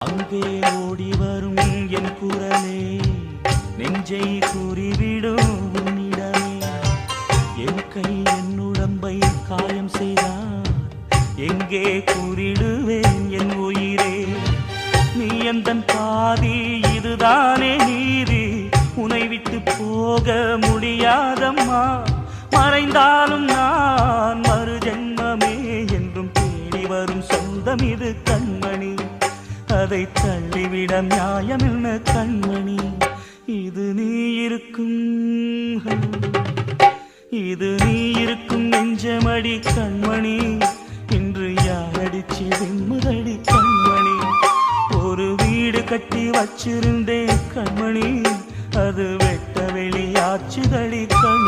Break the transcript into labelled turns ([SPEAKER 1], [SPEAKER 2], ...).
[SPEAKER 1] அங்கே ஓடி வரும் என் குரலே நெஞ்சை கூறிவிடும் உன்னிடமே. என் கை என் உடம்பை காயம் செய்தார் எங்கே கூறிடுவேன் என் உயிரே. நீ எந்தன் பாதி இதுதானே நீதி, உன்னை விட்டு போக முடியாதம்மா. மறைந்தாலும் நான் மறு ஜென்மமே என்றும் தேடி வரும் சொந்தம் இது கண்மணி. அதை தள்ளிவிட நியாயம் என்ன கண்மணி. இது நீ இருக்கும் நெஞ்சமடி கண்மணி. இன்று யாரடிச்சு வெண்முதடி கண்மணி. ஒரு வீடு கட்டி வச்சிருந்தேன் கண்மணி, அது வெட்ட வெளியாச்சுதடி கண்மணி.